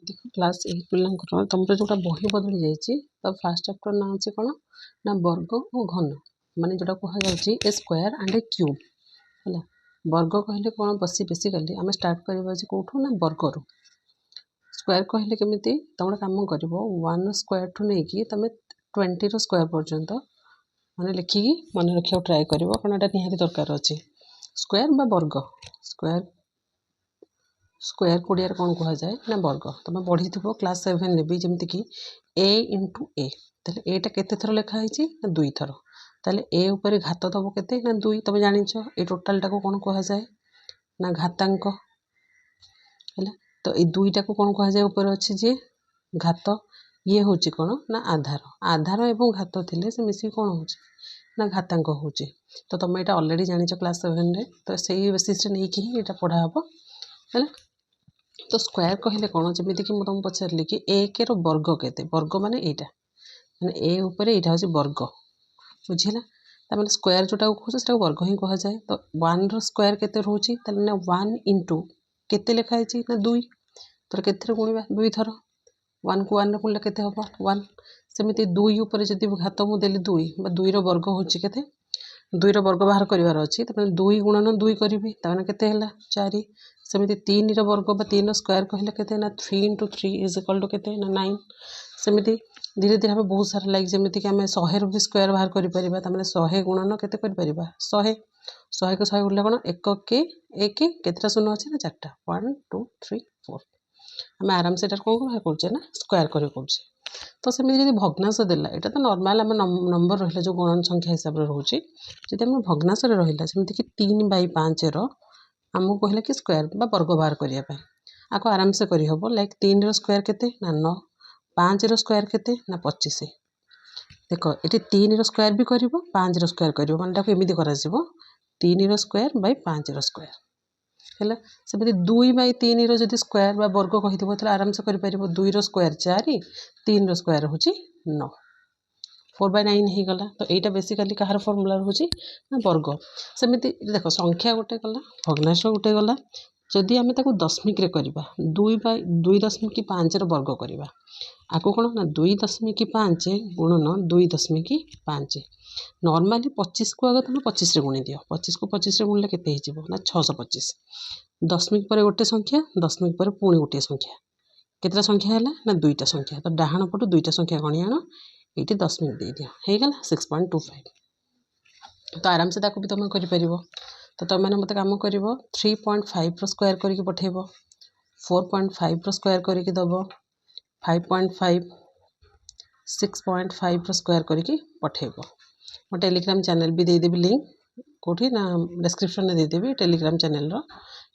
देख क्लास 8 पिलांकर तुमर जोटा बही बदली जाइए तो फास्ट चैप्टर ना अच्छे कौन ना वर्ग और घन माने जोटा कहुच्छी ए स्क्वायर एंड ए क्यूब है। वर्ग कहले कौन बस बेसिकाली आम स्टार्ट करवा कौटू ना वर्गर स्क्वायर कहले केमी तुम गोटे कम कर 1 स्क्वायर ठू नहीं तुम 20 स्क्वायर पर्यंत मैंने लिखिकी मन रखा ट्राए कर निहाती दरकार अच्छे स्क्वायर बा वर्ग स्क्वायर स्क्वायर कोड़िया कौन कह जाए ना वर्ग तुम बढ़ी थो क्लास 7 ने भी जमीक ए इंटू ए तेल एटा केते थर लिखाई ना 2 थर ताले ए ऊपर घात दब के ना 2 तुम जान ये टोटाल टाक कौन कह जाए ना घातांक है। तो ये 2टा को कौन कह जाए ऊपर अच्छी जी घात ये हूँ कौन ना आधार आधार एवं घात थे से मिसिक कौन हो ना घातांक हो। तो तुम यहाँ अलरेडी जान क्लास 7 रे तो सही बेसीस नहीं कि ही पढ़ा हम है। तो स्क्वायर कहले कौन जमीक तुमको पचारि कि एक वर्ग केते वर्ग माने एटा माने ए ऊपर एटा हूँ वर्ग बुझीला तार स्क्वायर जोटा कहे वर्ग ही कह जाए। तो 1 रो स्क्वायर केते रोचे ना 1 इंटू केते लिखाई ना 2 तो केते गुणवा 2 थर 1 को 1 गुणले केते हम 1 सेमती 2 ऊपर जब घात मुझे 2 2 रो वर्ग हूँ केते 2 रो वर्ग बाहर करार अच्छी तो 2 गुणन 2 करी केते 4 सेमती 3 रो वर्ग 3 स्क्वायर कहले केते ना 3 इंटू 3 इज इक्वल टू केते ना 9 सेमती धीरे धीरे हम बहुत सारा लाइक जमीक आम 100 रो भी स्क्वायर बाहर करें 100 गुणन केते 100 100 को 100 गुणले कौन एक केतटा शून्य अच्छे ना 4टा 1 2 3 4 आम आराम से कौन बाहर कर ना स्क्वायर कर तो सेमती जब भग्नांश देला यहाँ तो नॉर्मल आम नंबर रहा जो गणन संख्या हिसाब से रोचे जब आम भग्नांश रहा सेमती 3/5 आमको कहले कि स्क्वायर बा वर्ग बाहर करने आपको आराम से करहब लाइक 3 रो स्क्वायर केते ना 9 5 रो स्क्वायर केते ना 25 देख ये 3 रो स्क्वायर भी कर 5 रो स्क्वायर कर मानता एमती कर 3 रो स्क्वायर बाय 5 रो स्क्वायर है। सेमती 2/3 रो जब स्क्वायर बा वर्ग कही आराम से कर 2 रो स्क्वायर 4 3 रो स्क्वायर हूँ 9 4/9 हो गला। तो यहाँ बेसिकाली कहार फर्मूला रोचे ना वर्ग सेमती देख संख्या गोटे गला भग्नांश गोटे गला जदि आम दशमिक करवा 2/2.5 वर्ग करवा आपको कौन ना 2.5 गुणन 2.5 नॉर्मली 25 को आगे तुम 25 रे गुणी दियो 25 को 25 रे गुणले केते हो ना 625 दशमिक पर गोटे संख्या दशमिक पर पुणी गोटे संख्या केतटा संख्या है ना 2टा संख्या तो डाहाण पटू 2टा संख्या गणी आण ये दशमिक दे दियो हो गला 6.25 तो आराम से भी तुम कर तो तुम मैंने मत कम कर 3.5 रो स्क्वायर करके पठेब 4.5 रो स्क्वायर करके दब 5.5 6.5 रो स्क्वायर करके पठेब मो टेलीग्राम चैनल भी देदेवी लिंक कौटी ना डिस्क्रिप्शन में देदेवी टेलीग्राम चैनल रो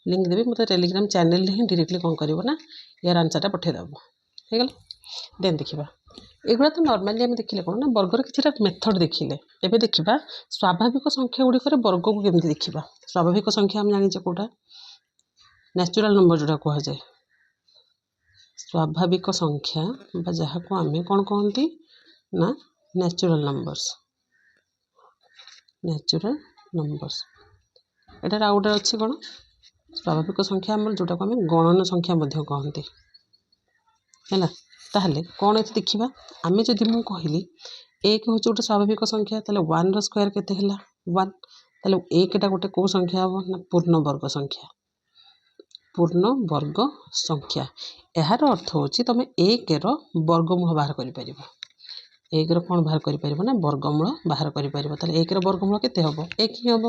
लिंक देवी मतलब टेलीग्राम चैनल ही डायरेक्टली कौन कर ना यार आंसरटा पठेदेव हो गला। देन देखा एगुड़ा तो नॉर्मली आम देखिले कौन ना वर्गर किसी मेथड देखिले एबे देखिबा स्वाभाविक संख्या गुड़िकर वर्ग को केमती देखिबा स्वाभाविक संख्या हम जाने कौटा नेचुरल नंबर जोटा कह जाए स्वाभाविक संख्या जहाँ को आम कौन कहती ना नेचुरल नंबर्स एटार आउ गोटे अच्छी कौन स्वाभाविक संख्या आम जोटा को आम गणन संख्या कहती है। ताहले कौन ये देखा आम जदि मु कहली एक हूँ गोटे स्वाभाविक संख्या ताले 1 रो स्क्वायर केते हैला 1 ताले एकटा गोटे कौ संख्या हम ना पूर्ण वर्ग संख्या यार अर्थ हूँ तुम 1 रो वर्गमूल बाहर कर 1 रो कौन बाहर कर ना वर्गमूल बाहर कर 1 रो वर्गमूल केते हम 1 ही हम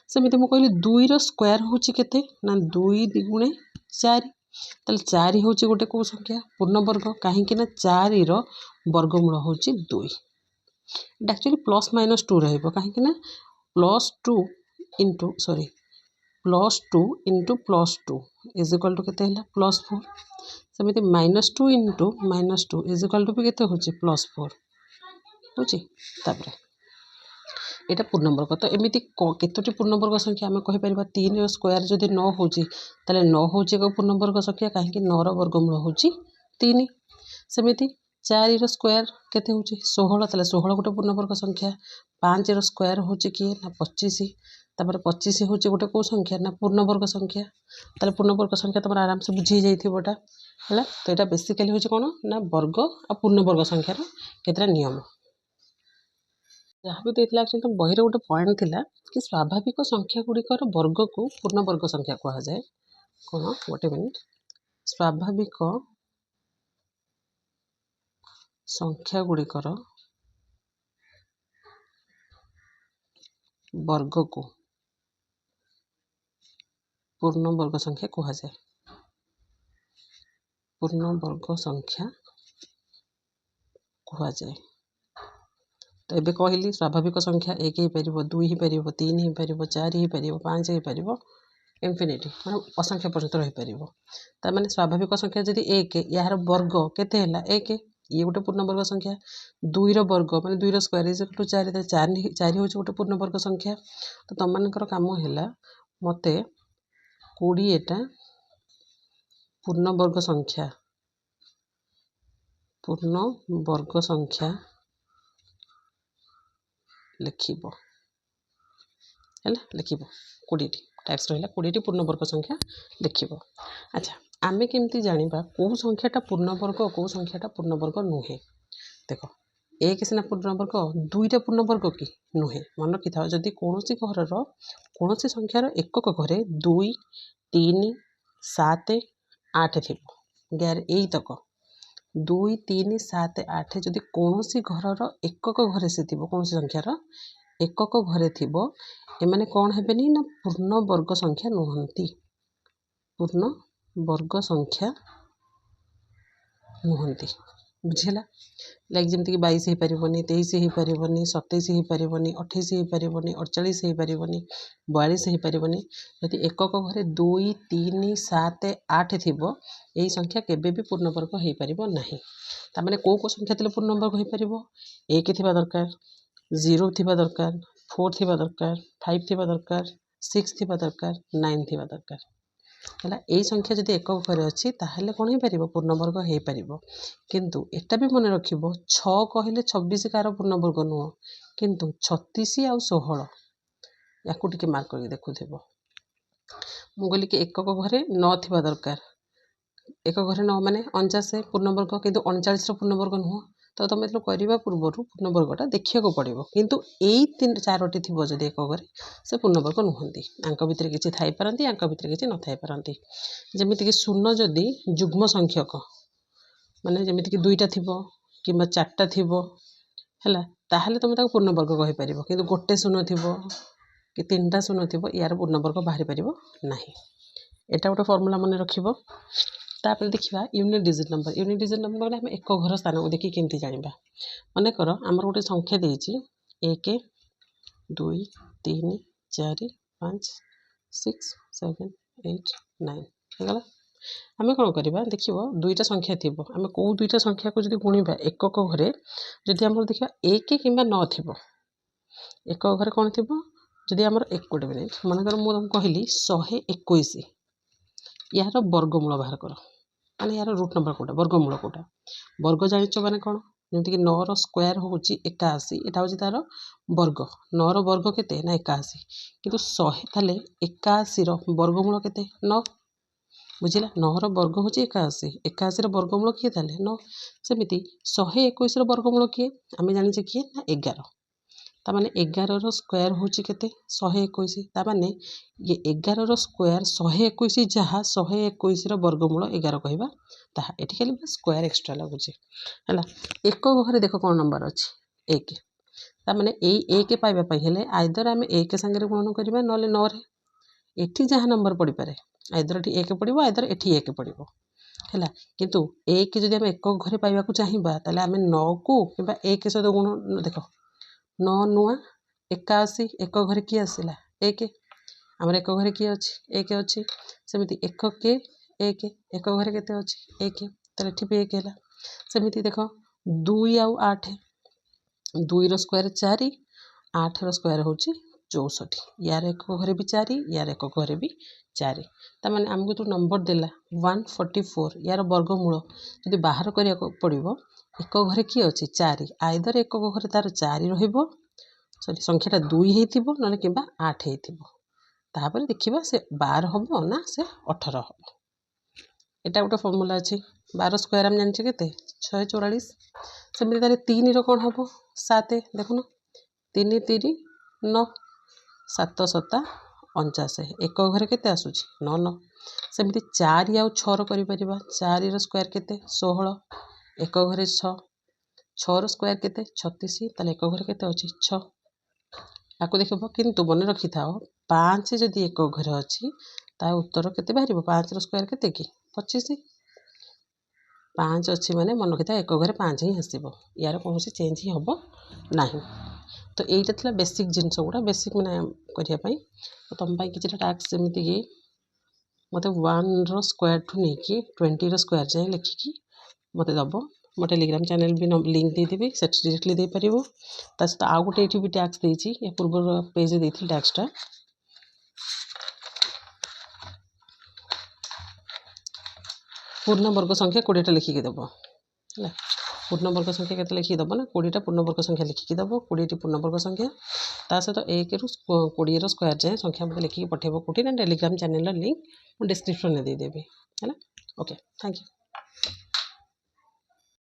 सेमती मुझे कहली 2 रो स्क्वायर हूँ केते ना 2 2 4 ताले 4 हूँ गोटे कौ संख्या पूर्ण वर्ग कहीं 4 रो वर्गमूल हूँ 2 एक्चुअली प्लस माइनस 2 रही +2 इंटू +2 इज इक्वल टू केते हैला +4 सेमती -2 इंटू -2 इज इक्वल टू भी केते होची +4 होची तापरे एटा पूर्ण वर्ग। तो एमती केतोटी पूर्ण वर्ग संख्या आम कहीपर 3 रो स्क्वायर जदि 9 होची ताले 9 होची एक पूर्ण वर्ग संख्या कहीं 9 रो वर्गमूल होची 3 सेमती 4 रो स्क्वायर केते होची 16 ताले 16 गोटे पूर्ण वर्ग संख्या 5 रो स्क्वायर होची कि ना 25 तापर 25 होची गोटे कौ संख्या ना पूर्ण वर्ग संख्या ताले पूर्ण वर्ग संख्या तुम आराम से बुझी जाइथिबोटा है। तो यहाँ बेसिकाली हूँ कौन ना वर्ग आ पूर्णवर्ग संख्यार केतटा नियम जहाँ भी देता एक्चुअली तुम बही गोटे पॉइंट थिला कि स्वाभाविक संख्या गुड़िकर वर्ग को पूर्णवर्ग संख्या कह जाए कौन गोटे मिनिट स्वाभाविक संख्या गुड़िकर वर्ग को पूर्णवर्ग संख्या कह जाए पूर्णवर्ग संख्या कह जाए। तो ये कहली स्वाभाविक संख्या 1 हो पार 2 हो पार 3 हो पार 4 हो पार 5 हो पार इनफिनिटी मैं असंख्य पर्यंत रहीपर तार स्वाभाविक संख्या जदि 1 यार वर्ग केते 1 ये गोटे पूर्णवर्ग संख्या 2 वर्ग माने 2 स्क्वायर इज टू 4 4 हूँ गोटे पूर्णवर्ग संख्या। तो तुम मानकर काम है मते 20टा पूर्णवर्ग संख्या लिखिबो लिखिबो 20टी टाइप्स रहा 20टी पूर्णवर्ग संख्या लिखिबो। अच्छा आमे केमती जानिबा को संख्याटा पूर्णवर्ग को संख्याटा पूर्णवर्ग नुहे देख 1 सिना पूर्णवर्ग 2टा पूर्णवर्ग कि नुहे मन रखि था जदि कौन घर कौन संख्यार एकक घरे 2 3 7 8 थी गार यही तक 2 3 7 8 जदि कौन घर एकक घरे से कौन संख्यार एकक घरे थिबो एमाने कौन हेबेनी ना पूर्णवर्ग संख्या नुहंती पूर्णवर्ग संख्या नुहंती बुझेला लाइक जमती कि 22 हो पारिबनी 23 हो पारिबनी 27 हो पारिबनी 28 हो पारिबनी 48 हो पारिबनी 42 हो पारिबनी यदि एकक घरे 2 3 7 8 थिबो एही संख्या केबे भी पूर्णवर्ग हो पारिबो नाही। ता माने को संख्या थिले पूर्णवर्ग हो पारिबो 1 थिबा दरकार 0 थिबा दरकार 4 थिबा दरकार 5 थिबा दरकार 6 थिबा दरकार 9 थिबा दरकार है यही संख्या जदि एकक घरे अच्छी ताहले कौन हो पार पूर्णवर्ग हो पार किंतु एटा भी मन रखिबो 6 कहले 26 कार पूर्णवर्ग नुह किंतु 36 आउ 16 या टिके मार्क करके देखुथिबो मु कहली कि एकक घरे 9 थिबा दरकार एक घरे 9 माने 49 पूर्णवर्ग किंतु 39 पूर्णवर्ग नुह तो तुम जो करने पूर्वर पूर्णवर्गटा देखा पड़ो किंतु यही 4टी थी जब एक घरे से पूर्णवर्ग नुहंती आंक भितर किसी थाई पारती आंक भितर किसी न थाई पारती जमीक शून्य जदि जुग्म संख्यक माने जमीक 2टा थी कि 4टा थी है ताहले तुम पूर्णवर्ग कहीपर कि गोटे शून्य थी कि 3टा शून्य थी यार पूर्णवर्ग बाहरी पार ना एटा गोटे फर्मूला मन रखिबो। तापर देखा यूनिट डिजिट नंबर आम एक घर स्थान को देखिए केमती जाना मनकर आमर गोटे संख्या देछि 1 2 3 4 5 6 7 8 9 होगला आम कौन करवा देखिए 2टा संख्या थी आम कौ 2टा संख्या को जब गुणा एकक घरे जदि आम देखा 1 कि 9 थी एक घरे कौन थी जदि आम एक गोटे मिनिट मनकर मुझे कहली 121 यार वर्गमूल बाहर कर माने यार रूट नंबर कोटा वर्गमूल कोटा वर्ग जानिच माने कौन जमीक 9 स्क्वायर हूँ 81 यहाँ हूँ तार वर्ग 9 वर्ग केते ना 81 किंतु 100 81 वर्गमूल केते 9 बुझिला 9 वर्ग हूँ 81 81 वर्गमूल किए ताले 9 सेमिति 121 वर्गमूल किए आम जाने किए ना 11 तामाने 11 स्क्वायर हूँ केते 121 तामाने ये 11 स्क्वायर 121 जहाँ 121 वर्गमूल 11 कहवा ताहा एठी खाली स्क्वायर एक्स्ट्रा लगुचे है एक घरे देख कौन नंबर अच्छी 1 तामाने एक पाइबा हेले आइदर आम एक सांगे गुणन करवा ना 9 एठी जहाँ नंबर पड़ पारे आइदर एठी 1 पड़ो आइदर एठी 1 पड़ो है किंतु 1 जदि आम एक घरे पाइबा चाहिए ताले आम 9 को कि 1 सहित गुण देख 9 नुआ 81 एक घरे किए आसला 1 आमर एक घरे किए अच्छी 1 अच्छी सेमती एक के 1 एक घरे केते अच्छी 1 ताले एठी भी 1 है सेमती देख 2 आउ 8 2 स्क्वायर 4 8 स्क्वायर हूँ 64 यार एक घरे भी 4 यार एक घरे भी 4 तार आमको जो नंबर देला 144 यार वर्गमूल जब बाहर करा पड़ो एक घरे किए अच्छी 4 आइदर एक घरे तार 4 रही सॉरी संख्याटा 2 हो ना कि 8 होपर देखा से 12 हम ना से 18 हम एटा गोटे फर्मूला अच्छी 12 स्क्वायर आम जानी के 644 सेमती तारे 3 कौन हम 7 देखुन 3 3 9 7 7 49 एक घरे के आसूची 9 9 सेमती 4 आउ 6 कर 4 स्क्वायर के 16 एक घरे 6 6 स्क्वायर के 36 ताले एक घरे के अच्छी 6 आपको देखो किंतु मन रखी था 5 जदि एक घरे अच्छी ता उत्तर के बाहर 5 स्क्वायर के 25 5 अच्छी माने मन रखी था एक घरे 5 ही आसब यार कौन चेंज ही हम ना तो यहीटा था बेसिक जिनस गुड़ा बेसिक मैंने करने तो तुम कि टास्क सेमती कि मत 1 स्क्वायर ठू नहीं 20 स्क्वायर जाए लिखिकी मत दब मो टेलीग्राम चैनल भी लिंक देदेवी से डायरेक्टली दे पार ता सहित आउ गोटे ये भी टैक्स देती या पूर्व पेज देती टैक्सटा पूर्ण वर्ग संख्या 20टा लिखिकी दब है पूर्ण वर्ग संख्या के लिखिकी दब ना 20टा पूर्ण वर्ग संख्या लिखिकी दब 20टी पूर्ण वर्ग संख्या ता सहित 1 ରୁ 20 स्क्वायर जाए संख्या मत लिखिकी पठेब कोठी ना टेलीग्राम चैनल लिंक डिस्क्रिप्शन में देदेवी है ओके थैंक यू।